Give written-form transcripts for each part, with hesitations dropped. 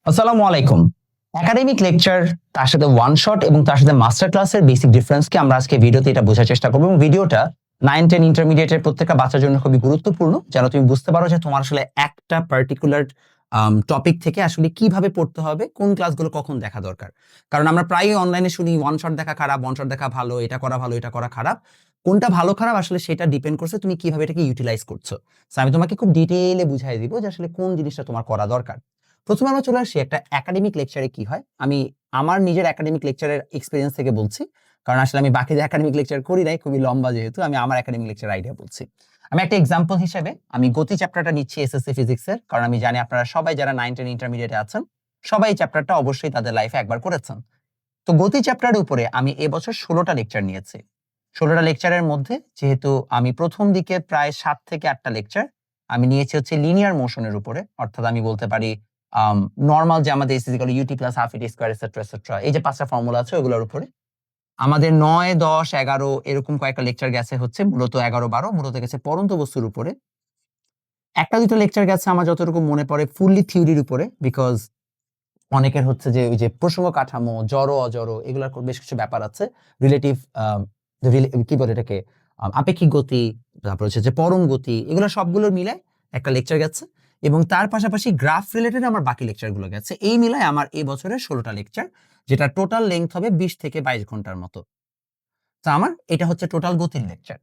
আসসালামু আলাইকুম। Academic lecture, তার সাথে ওয়ান শট এবং তার সাথে মাস্টার ক্লাসের বেসিক ডিফারেন্সকে আমরা আজকে ভিডিওতে এটা বোঝার চেষ্টা করব এবং ভিডিওটা 9-10 ইন্টারমিডিয়েটের প্রত্যেকটা বাচ্চার জন্য খুবই গুরুত্বপূর্ণ, যেন তুমি বুঝতে পারো যে তোমার আসলে একটা পার্টিকুলার টপিক থেকে আসলে কিভাবে পড়তে হবে, কোন ক্লাসগুলো কখন দেখা দরকার। কারণ আমরা প্রায়ই অনলাইনে শুনি ওয়ান শট দেখা খারাপ, ওয়ান শট দেখা ভালো, এটা করা ভালো, এটা করা খারাপ। কোনটা ভালো খারাপ আসলে সেটা ডিপেন্ড করছে তুমি কিভাবে এটাকে ইউটিলাইজ করছো। সো আমি তোমাকে খুব ডিটেইলে বুঝাই দিব যে আসলে কোন জিনিসটা তোমার করা দরকার। প্রথমে আমরা চলে আসি একটা একাডেমিক লেকচারে কি হয়। আমি আমার নিজের একাডেমিক লেকচারের এক্সপেরিয়েন্স থেকে বলছি, কারণ আসলে আমি বাকিদের একাডেমিক লেকচার করি নাই, খুবই লম্বা যেহেতু আমি আমার একাডেমিক লেকচার আইডিয়া বলছি। আমি একটা এক্সাম্পল হিসেবে আমি গতি চ্যাপ্টারটা নিচ্ছি এসএসসি ফিজিক্সের, কারণ আমি জানি আপনারা সবাই যারা 9-10 ইন্টারমিডিয়েটে আছেন সবাই এই চ্যাপ্টারটা অবশ্যই তাদের লাইফে একবার করেছেন। তো গতি চ্যাপ্টারের উপরে আমি এবছর 16টা লেকচার নিয়েছি। 16টা লেকচারের মধ্যে যেহেতু আমি প্রথম দিকে প্রায় 7 থেকে 8টা লেকচার আমি নিয়েছি হচ্ছে লিনিয়ার মোশনের উপরে, অর্থাৎ আমি বলতে পারি নরমাল যে আমাদের is ut plus half at square etcetera etcetera, এই যে 5টা ফর্মুলা আছে ওগুলোর উপরে আমাদের 9, 10, 11 এরকম কয়েকটা লেকচার গেছে হচ্ছে মূলত 11, 12 মূলত গেছে পড়ন্ত বস্তুর উপরে। একটা দুটো লেকচার গেছে আমার যতটুকু মনে পড়ে ফুললি থিওরির উপরে, বিকজ অনেকের হচ্ছে যে ওই যে প্রসঙ্গ কাঠামো, জড় অজড় এগুলার বেশ কিছু ব্যাপার আছে। রিলেটিভ কি বলে এটাকে, আপেক্ষিক গতি, তারপর হচ্ছে যে পরম গতি, এগুলো সবগুলো মিলায় একটা লেকচার গেছে এবং তার পাশাপাশি গ্রাফ রিলেটেড আমার বাকি লেকচারগুলো গেছে। এই মিলায় আমার এই বছরের 16টা লেকচার, যেটা টোটাল লেংথ হবে 20 থেকে 22 ঘন্টার মতো। তো আমার এটা হচ্ছে টোটাল গতির লেকচার।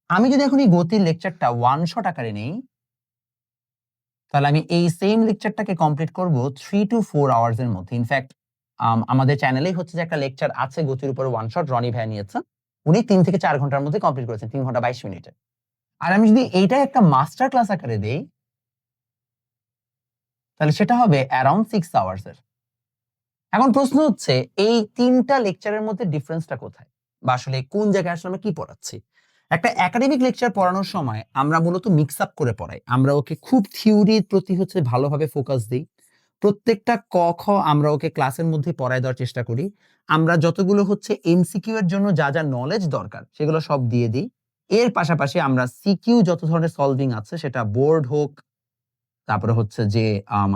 আমি যদি এখন এই গতির লেকচারটা ওয়ান শট আকারে নেই, তাহলে আমি এই সেম লেকচারটাকে কমপ্লিট করব 3 to 4 আওয়ার্স এর মধ্যে। ইনফ্যাক্ট আমাদের চ্যানেলেই হচ্ছে যে একটা লেকচার আছে গতির উপরে ওয়ান শট, রনি ভাই নিয়েছেন। উনি 3 থেকে 4 ঘন্টার মধ্যে কমপ্লিট করেছেন, 3 ঘন্টা 22 মিনিটে। আর আমি যদি এইটা একটা মাস্টার ক্লাস আকারে দেই, তাহলে সেটা হবে অ্যারাউন্ড 6 আওয়ার্স এর। এখন প্রশ্ন হচ্ছে এই তিনটা লেকচারের মধ্যে ডিফারেন্সটা কোথায়, বা আসলে কোন জায়গায় আসলে আমরা কি পড়াচ্ছি। একটা একাডেমিক লেকচার পড়ানোর সময় আমরা মূলত মিক্স আপ করে পড়াই। আমরা ওকে খুব থিওরির প্রতি হচ্ছে ভালোভাবে ফোকাস দিই। প্রত্যেকটা ক খ আমরা ওকে ক্লাসের মধ্যে পড়ায় দেওয়ার চেষ্টা করি। আমরা যতগুলো হচ্ছে এমসিকিউ এর জন্য যা যা নলেজ দরকার সেগুলো সব দিয়ে দিই। এর পাশাপাশি আমরা সিকিউ যত ধরনের সলভিং আছে, সেটা বোর্ড হোক, তারপরে হচ্ছে যে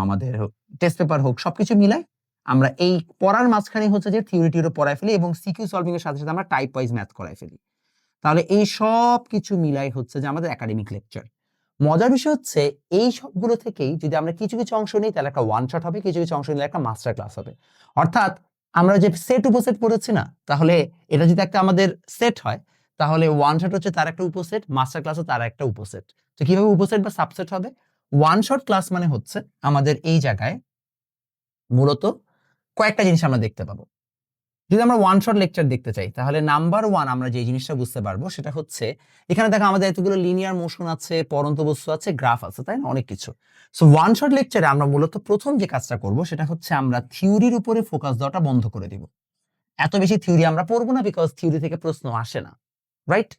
আমাদের টেস্ট পেপার হোক, সবকিছু মিলাই আমরা এই পড়ার মাঝখানে হচ্ছে যে থিওরি টিওরি পড়ায় ফেলি এবং সিকিউ সলভিং এর সাথে সাথে আমরা টাইপ ওয়াইজ ম্যাথ করায় ফেলি। তাহলে এই সব কিছু মিলাই হচ্ছে যে আমাদের একাডেমিক লেকচার। মজার বিষয় হচ্ছে এই সবগুলো থেকেই যদি আমরা কিছু কিছু অংশ নিই তাহলে একটা ওয়ান শট হবে, কিছু কিছু অংশ নিলে একটা মাস্টার ক্লাস হবে। অর্থাৎ আমরা যে সেট উপসেট পড়েছি না, তাহলে এটা যদি একটা আমাদের সেট হয়, তাহলে ওয়ান শট হচ্ছে তার একটা উপসেট, মাস্টার ক্লাসও তার একটা উপসেট। তো কিভাবে উপসেট বা সাবসেট হবে? ওয়ান শট ক্লাস মানে হচ্ছে আমাদের এই জায়গায় মূলত কয়েকটা জিনিস আমরা দেখতে পাবো। যদি আমরা ওয়ান শট লেকচার দেখতে চাই, তাহলে নাম্বার ওয়ান আমরা যে জিনিসটা বুঝতে পারবো সেটা হচ্ছে এখানে দেখো আমাদের এতগুলো লিনিয়ার মোশন আছে, পরন্ত বস্তু আছে, গ্রাফ আছে, তাই না, অনেক কিছু। সো ওয়ান শট লেকচারে আমরা মূলত প্রথম যে কাজটা করব সেটা হচ্ছে আমরা থিওরির উপরে ফোকাস দেওয়াটা বন্ধ করে দিব। এত বেশি থিওরি আমরা পড়বো না, বিকজ থিওরি থেকে প্রশ্ন আসে না, রাইট?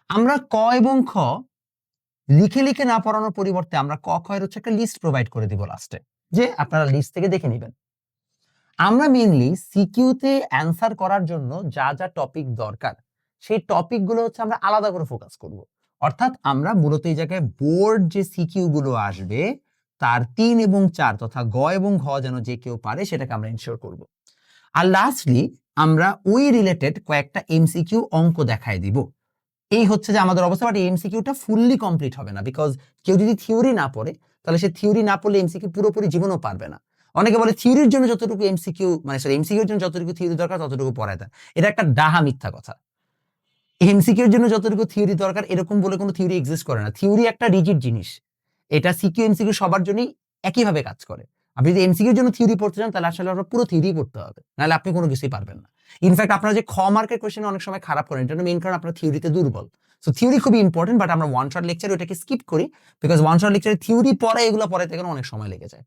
আমরা ক এবং খ লিখে লিখে না পড়ানোর পরিবর্তে আমরা ক খ এর হচ্ছে একটা লিস্ট প্রোভাইড করে দিব লাস্টে, যে আপনারা লিস্ট থেকে দেখে নেবেন। আমরা মেইনলি সিকিউতে অ্যানসার করার জন্য যা যা টপিক দরকার সেই টপিকগুলো হচ্ছে আমরা আলাদা করে ফোকাস করব। অর্থাৎ আমরা মূলত এই জায়গায় বোর্ড যে সিকিউ গুলো আসবে তার 3 এবং 4 তথা গ এবং ঘ যেন যে কেউ পারে সেটাকে আমরা এনশিওর করব। আর লাস্টলি আমরা ওই রিলেটেড কয়েকটা এমসিকিউ অঙ্ক দেখায় দিব। এই হচ্ছে যে আমাদের অবস্থা, বাট এমসিকিউটা ফুললি কমপ্লিট হবে না, বিকজ কেউ যদি থিওরি না পড়ে তাহলে সে থিওরি না পড়লে এমসিকিউ পুরোপুরি জীবনও পারবে না। অনেকে বলে থিওরির জন্য যতটুকু এমসিকিউ মানে সরি এমসিকিউর জন্য যতটুকু থিওরি দরকার ততটুকু পড়ায় দেয়। এটা একটা ডাহা মিথ্যা কথা। এমসিকিউর জন্য যতটুকু থিওরি দরকার এরকম বলে কোনো থিওরি এক্সিস্ট করে না। থিওরি একটা রিজিড জিনিস, এটা সিকিউ এমসিকিউ সবার জন্যই একইভাবে কাজ করে। আপনি যদি এমসিকিউর জন্য থিওরি পড়তে চান তাহলে আসলে আপনার পুরো থিওরি পড়তে হবে, নাহলে আপনি কোনো কিছুই পারবেন না। ইনফ্যাক্ট আপনারা যে খ মার্কের কোশ্চেন অনেক সময় খারাপ করেন, এটার মেইন কারণ আপনার থিওরিতে দুর্বল। সো থিওরি খুবই ইম্পর্টেন্ট, বাট আমরা ওয়ান শট লেকচারে ওটাকে স্কিপ করি, বিকজ ওয়ান শট লেকচারে থিওরি পড়া এগুলো পড়াইতে গেলে অনেক সময় লেগে যায়।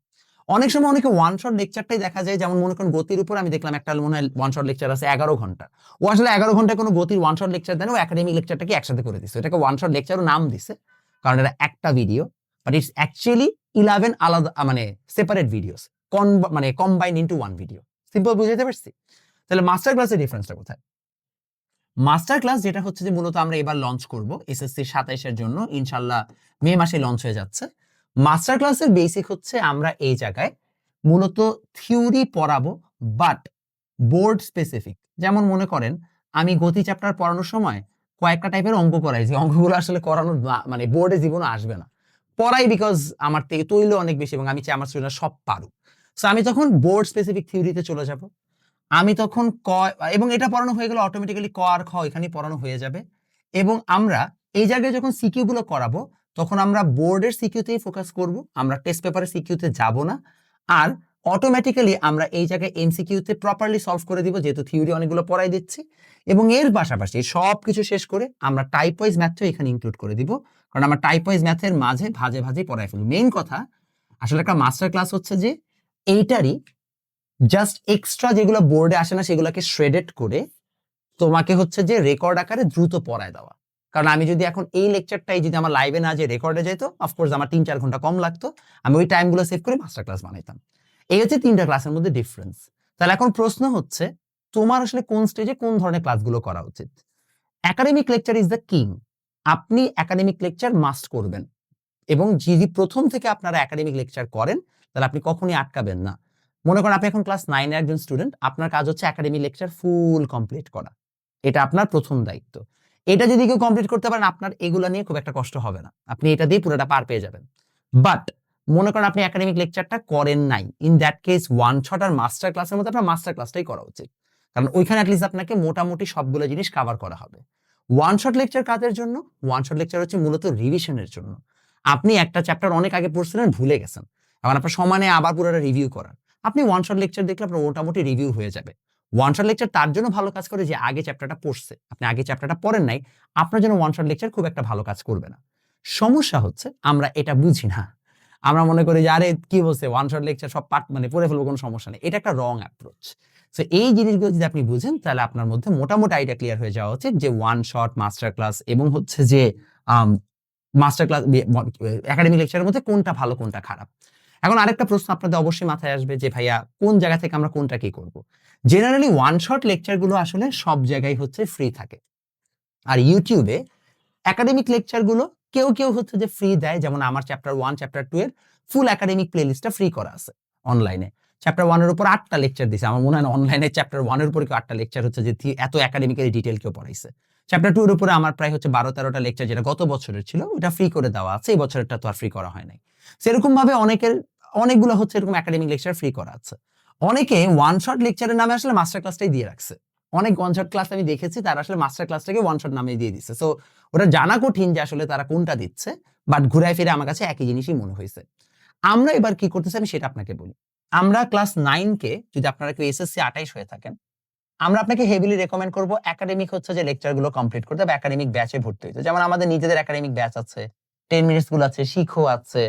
অনেক সময় অনেকে ওয়ান শট লেকচারটাই দেখা যায়, যেমন মনে করেন গতির উপর আমি দেখলাম একটা মনে হয় ওয়ান শট লেকচার আছে 11 ঘন্টা, ও আসলে 11 ঘন্টায় কোনো গতির ওয়ান শট লেকচার দেন, ও একাডেমিক লেকচারটাকে একসাথে করে দিছে, এটাকে ওয়ান শট লেকচারও নাম দিছে কারণ এটা একটা ভিডিও, বাট ইটস অ্যাকচুয়ালি 11 আলাদা মানে সেপারেট ভিডিওস মানে combined into one video. Simple বুঝাইতে পারছি? তাহলে মাস্টার ক্লাসের ডিফারেন্সটা কোথায়? মাস্টার ক্লাস যেটা হচ্ছে যে মূলত আমরা এবার লঞ্চ করব এসএসসি 27 এর জন্য, ইনশাআল্লাহ মে মাসে লঞ্চ হয়ে যাচ্ছে। মাস্টার ক্লাসের বেসিক হচ্ছে আমরা এই জায়গায় মূলত থিওরি পড়াবো বাট বোর্ড স্পেসিফিক। যেমন মনে করেন আমি গতি চ্যাপ্টার পড়ানোর সময় কয়েকটা টাইপের অঙ্ক করাই, যে অঙ্কগুলো আসলে করানোর মানে বোর্ডে জীবনে আসবে না, পড়াই বিকজ আমার থেকে তৈল অনেক বেশি এবং আমি চাই আমার স্টুডেন্টরা সব পারুক। সো আমি তখন বোর্ড স্পেসিফিক থিওরিতে চলে যাব। আমি তখন এবং এটা পড়ানো হয়ে গেলে অটোমেটিক্যালি ক আর খ এখানেই পড়ানো হয়ে যাবে। এবং আমরা এই জায়গায় যখন সিকিউ গুলো করাবো তখন আমরা বোর্ডের সিকিউতেই ফোকাস করব, আমরা টেস্ট পেপারের সিকিউতে যাব না। আর অটোমেটিক্যালি আমরা এই জায়গায় এমসিকিউতে প্রপারলি সলভ করে দিব, যেহেতু থিওরি অনেকগুলো পড়াই দিচ্ছি। এবং এর পাশাপাশি সব কিছু শেষ করে আমরা টাইপ ওয়াইজ ম্যাথও এখানে ইনক্লুড করে দিব, কারণ আমরা টাইপ ওয়াইজ ম্যাথের মাঝে ভাজে ভাজে পড়াই ফেলবো। মেইন কথা আসলে একটা মাস্টার ক্লাস হচ্ছে যে এইটারই জাস্ট এক্সট্রা যেগুলো বোর্ডে আসে না সেগুলোকে শ্রেডেড করে তোমাকে হচ্ছে যে রেকর্ড আকারে দ্রুত পড়ায় দেওয়া। কারণ আমি যদি এখন এই লেকচারটাই যদি আমার লাইভে না যে রেকর্ডে যেত, অফকোর্স আমার 3-4 ঘন্টা কম লাগতো, আমি ওই টাইমগুলো সেভ করে মাস্টার ক্লাস বানাইতাম। এই হচ্ছে 3টা ক্লাসের মধ্যে ডিফারেন্স। তাহলে এখন প্রশ্ন হচ্ছে তোমার আসলে কোন স্টেজে কোন ধরনের ক্লাসগুলো করা উচিত। Academic lecture is the king. আপনি একাডেমিক লেকচার মাস্ট করবেন, এবং যদি প্রথম থেকে আপনারা একাডেমিক লেকচার করেন তাহলে আপনি কখনোই আটকাবেন না। মনে করেন আপনি এখন ক্লাস 9 এর একজন স্টুডেন্ট, আপনার কাজ হচ্ছে একাডেমিক লেকচার ফুল কমপ্লিট করা, এটা আপনার প্রথম দায়িত্ব। এটা যদি কেউ কমপ্লিট করতে পারেন আপনার এগুলো নিয়ে খুব একটা কষ্ট হবে না, আপনি এটা দিয়ে পুরোটা পার পেয়ে যাবেন। বাট মনে করেন আপনি একাডেমিক লেকচারটা করেন নাই, in that case one shot আর মাস্টার ক্লাসের মধ্যে আপনার মাস্টার ক্লাসটাই করা উচিত, কারণ ওইখানে অ্যাটলিস্ট আপনাকে মোটামুটি সবগুলো জিনিস কভার করা হবে। ওয়ান শট লেকচার কাদের জন্য? ওয়ান শট লেকচার হচ্ছে মূলত রিভিশনের জন্য। আপনি একটা চ্যাপ্টার অনেক আগে পড়ছিলেন, ভুলে গেছেন, এখন আপনার সমানে আবার পুরোটা রিভিউ করার, আপনি ওয়ান শট লেকচার দেখলে আপনার মোটামুটি রিভিউ হয়ে যাবে। ওয়ান শট লেকচার তার জন্য ভালো কাজ করে যে আগে চ্যাপ্টারটা পড়ছে, আপনি আগে চ্যাপ্টারটা পড়েন নাই, আপনার জন্য ওয়ান শট লেকচার খুব একটা ভালো কাজ করবে না। সমস্যা হচ্ছে আমরা এটা বুঝি না, আমরা মনে করি যে আরে কি বলছে ওয়ান শট লেকচার সব পাঠ মানে পড়ে ফেলবো, কোনো সমস্যা নেই। এটা একটা রং অ্যাপ্রোচ। সো এই জিনিসগুলো যদি আপনি বুঝেন তাহলে আপনার মধ্যে মোটামুটি আইডিয়া ক্লিয়ার হয়ে যাওয়া উচিত যে ওয়ান শট, মাস্টার ক্লাস এবং হচ্ছে যে মাস্টার ক্লাস একাডেমিক লেকচারের মধ্যে কোনটা ভালো কোনটা খারাপ। এখন আরেকটা প্রশ্ন আপনাদের অবশ্যই মাথায় আসবে যে ভাইয়া কোন জায়গা থেকে আমরা কোনটা কি করব। জেনারেলি ওয়ান শট লেকচারগুলো আসলে সব জায়গায় হচ্ছে ফ্রি থাকে, আর ইউটিউবে একাডেমিক লেকচারগুলো কেউ কেউ হচ্ছে যে ফ্রি দেয়, যেমন আমার চ্যাপ্টার 1 চ্যাপ্টার 2 এর ফুল একাডেমিক প্লেলিস্টটা ফ্রি করা আছে অনলাইনে। চ্যাপ্টার 1 এর উপর 8টা লেকচার দিছে, আমার মনে হয় না অনলাইনে চ্যাপ্টার 1 এর উপর কেউ 8টা লেকচার হচ্ছে যে এত একাডেমিক্যালি ডিটেইল কেউ পড়াইছে। চ্যাপ্টার 2 এর উপরে আমার প্রায় হচ্ছে 12-13টা লেকচার যেটা গত বছরের ছিল ওটা ফ্রি করে দেওয়া আছে, এই বছরেরটা তো আর ফ্রি করা হয় নাই। সেরকম ভাবে অনেকগুলো হচ্ছে এরকম একাডেমিক লেকচার ফ্রি করা আছে। অনেকে ওয়ান শট লেকচারের নামে আসলে মাস্টার ক্লাসটাই দিয়ে রাখছে, অনেক ওয়ান শট ক্লাস আমি দেখেছি তারা আসলে মাস্টার ক্লাসটাকে ওয়ান শট নামে দিয়ে দিচ্ছে। সো ওটা জানা কঠিন যে আসলে তারা কোনটা দিচ্ছে, বাট ঘুরায় ফিরে আমার কাছে একই জিনিসই মনে হয়েছে। আমরা এবার কি করতেছি আমি সেটা আপনাকে বলি। আমরা ক্লাস 9 কে যদি আপনারা কেউ এসএসসি 28 হয়ে থাকেন, আমরা আপনাকে হেভিলি রেকমেন্ড করব একাডেমিক হচ্ছে যে লেকচারগুলো কমপ্লিট করতে বা একাডেমিক ব্যাচে ভর্তি হইতে। যেমন আমাদের নিজেদের একাডেমিক ব্যাচ আছে, 10 মিনিটস গুলো আছে, শিখো আছে,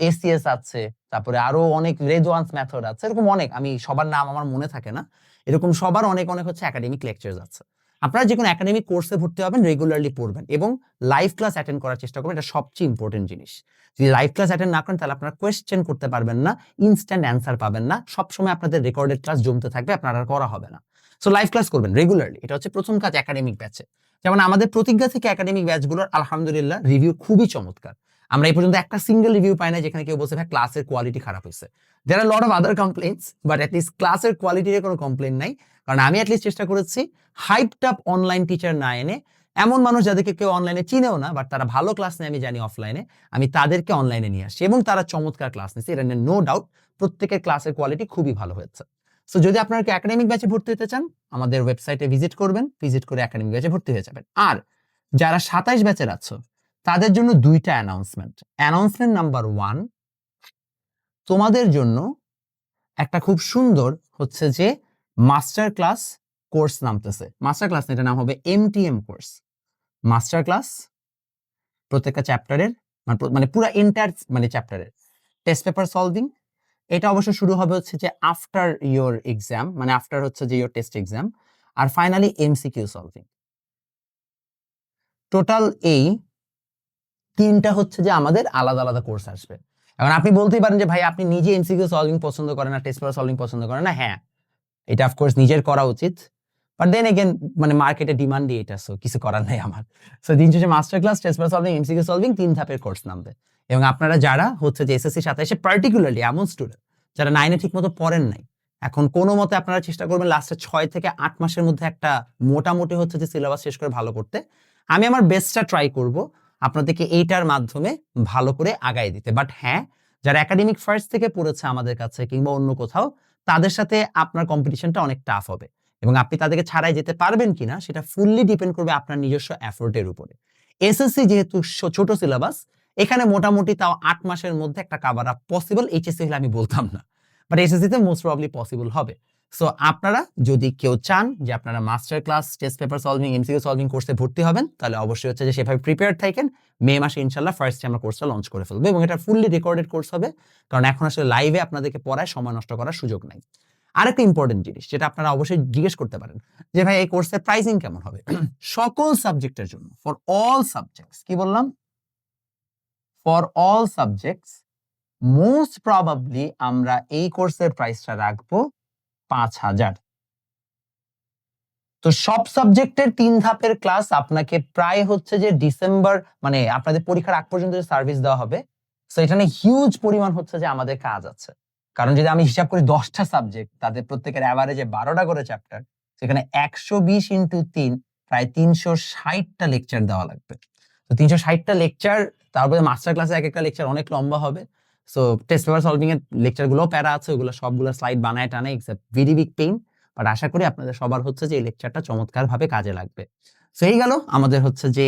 এসিএস আছে, তারপরে আরো অনেক রেজোয়ান্স মেথড আছে, এরকম অনেক, আমি সবার নাম আমার মনে থাকে না, এরকম সবার অনেক অনেক হচ্ছে একাডেমিক লেকচারস আছে। আপনারা যে কোনো একাডেমিক কোর্সে ভর্তি হবেন, রেগুলারলি পড়বেন এবং লাইভ ক্লাস অ্যাটেন্ড করার চেষ্টা করবেন, এটা সবচেয়ে ইম্পর্টেন্ট জিনিস। যদি লাইভ ক্লাস অ্যাটেন্ড না করেন তাহলে আপনারা কোয়েশ্চেন করতে পারবেন না, ইনস্ট্যান্ট অ্যান্সার পাবেন না, সবসময় আপনাদের রেকর্ডেড ক্লাস জমতে থাকবে, আপনার আর করা হবে না। সো লাইভ ক্লাস করবেন রেগুলারলি, এটা হচ্ছে প্রথম কাজ একাডেমিক ব্যাচে। যেমন আমাদের প্রতিজ্ঞা থেকে একাডেমিক ব্যাচগুলোর আলহামদুলিল্লাহ রিভিউ খুবই চমৎকার। আমরা এই পর্যন্ত একটা সিঙ্গেল রিভিউ পাই না যেখানে কেউ বলছে ভাই ক্লাসের কোয়ালিটি খারাপ হয়েছে। There are lot of other complaints, but at least ক্লাসের কোয়ালিটির কোনো কমপ্লেইন নাই। কারণ আমি অ্যাট লিস্ট চেষ্টা করেছি হাইপড আপ অনলাইন টিচার না এনে এমন মানুষ যাদেরকে কেউ অনলাইনে চিনেও না, বাট তারা ভালো ক্লাস নেয় আমি জানি অফলাইনে, আমি তাদেরকে অনলাইনে নিয়ে আসছি এবং তারা চমৎকার ক্লাস নিচ্ছে, এটা নিয়ে নো ডাউট প্রত্যেকের ক্লাসের কোয়ালিটি খুবই ভালো হয়েছে। সো যদি আপনারা একাডেমিক ব্যাচে ভর্তি হতে চান আমাদের ওয়েবসাইটে ভিজিট করবেন, ভিজিট করে একাডেমিক ব্যাচে ভর্তি হয়ে যাবেন। আর যারা 27 ব্যাচের আছো তাদের জন্য দুইটা অ্যানাউন্সমেন্ট। অ্যানাউন্সমেন্ট নাম্বার 1, তোমাদের জন্য একটা খুব সুন্দর হচ্ছে যে মাস্টার ক্লাস কোর্স নামতেছে। মাস্টার ক্লাস এটা নাম হবে এমটিএম কোর্স। মাস্টার ক্লাস প্রত্যেকটা চ্যাপ্টারের মানে পুরো এন্টায়ার মানে চ্যাপ্টারের টেস্ট পেপার সলভিং। এটা অবশ্য শুরু হবে হচ্ছে যে আফটার ইয়োর এক্সাম, মানে আফটার হচ্ছে যে ইয়োর টেস্ট এক্সাম, আর ফাইনালি এমসিকিউ সলভিং। টোটাল এই 3টা হচ্ছে যে আমাদের আলাদা আলাদা কোর্স আসবে। এখন আপনি বলতেই পারেন যে ভাই আপনি নিজে এমসিকিউ সলভিং পছন্দ করেন না, টেস্ট পেপার সলভিং পছন্দ করেন না। হ্যাঁ, এটা অফকোর্স নিজের করা উচিত, বাট দেন এগেন মানে মার্কেটে ডিমান্ডই এটা, সো কিছু করার নাই আমার। সো দিন শেষে master class, test paper solving, MCQ solving 3 ধাপের কোর্স নামবে। এবং আপনারা যারা হচ্ছে যে এসএসসি 27 পার্টিকুলারলি এমন স্টুডেন্ট যারা 9 এ ঠিকমতো পড়েন নাই, এখন কোনো মতে আপনারা চেষ্টা করবেন লাস্টে 6 থেকে 8 মাসের মধ্যে একটা মোটামুটি হচ্ছে যে সিলেবাস শেষ করে ভালো করতে। আমি আমার বেস্টটা ট্রাই করব আপনাদেরকে এইটার মাধ্যমে ভালো করে আগায় দিতে। বাট হ্যাঁ, যারা একাডেমিক ফার্স্ট থেকে পড়েছে আমাদের কাছে কিংবা অন্য কোথাও, তাদের সাথে আপনার কম্পিটিশনটা অনেক টাফ হবে এবং আপনি তাদেরকে ছাড়াই যেতে পারবেন কিনা সেটা ফুললি ডিপেন্ড করবে আপনার নিজস্ব এফোর্টের উপরে। এসএসসি যেহেতু ছোট সিলেবাস, এখানে মোটামুটি তাও 8 মাসের মধ্যে একটা কভার আপ পসিবল। এইচএসসি হলে আমি বলতাম না, বাট এসএসসি তে মোস্ট প্রবাবলি পসিবল হবে। সো আপনারা যদি কেউ চান যে আপনারা master class, test paper solving, MCQ solving কোর্সে ভর্তি হবেন, তাহলে অবশ্যই হচ্ছে যে সেভাবে প্রিপেয়ার থাকেন। মে মাসে ইনশাআল্লাহ ফার্স্টে আমরা কোর্সটা লঞ্চ করে ফেলবো এবং এটা ফুললি রেকর্ডেড কোর্স হবে, কারণ এখন আসলে লাইভে আপনাদেরকে পড়ায় সময় নষ্ট করার সুযোগ নাই। আরেকটা ইম্পর্টেন্ট জিনিস যেটা আপনারা অবশ্যই জিজ্ঞেস করতে পারেন যে ভাই এই কোর্সের প্রাইসিং কেমন হবে? সকল সাবজেক্টের জন্য, ফর অল সাবজেক্টস, কি বললাম? For all subjects most probably আমরা এই কোর্সের প্রাইসটা রাখবো 5,000। তো সব সাবজেক্টের 3 ধাপের ক্লাস আপনাকে প্রায় হচ্ছে যে ডিসেম্বর, মানে আপনাদের পরীক্ষার আগ পর্যন্ত যে সার্ভিস দেওয়া হবে, সো এখানে হিউজ পরিমাণ হচ্ছে যে আমাদের কাজ আছে। কারণ যদি আমি হিসাব করি 10টা সাবজেক্ট, তাদের প্রত্যেকের এভারেজে 12টা করে চ্যাপ্টার, সেখানে 120 ইনটু 3 প্রায় 360টা লেকচার দেওয়া লাগবে। তো 360টা লেকচার, তারপরে মাস্টার ক্লাসে এক একটা লেকচার অনেক লম্বা হবে। সো টেস্ট পেপার সলভিং এর লেকচার গুলো প্যারা আছে, ওগুলো সবগুলো স্লাইড বানায় টানে, it's a very big pain. But আশা করি আপনাদের সবার হচ্ছে যে এই লেকচারটা চমৎকারভাবে কাজে লাগবে। সো এই গেল আমাদের হচ্ছে যে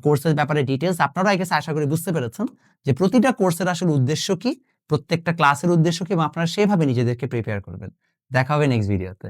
কোর্সের ব্যাপারে ডিটেইলস। আপনারা আই গেস আশা করি বুঝতে পেরেছেন যে প্রতিটা কোর্সের আসলে উদ্দেশ্য কি, প্রত্যেকটা ক্লাসের উদ্দেশ্য কি এবং আপনারা সেভাবে নিজেদেরকে প্রিপেয়ার করবেন। দেখা হবে নেক্সট ভিডিওতে।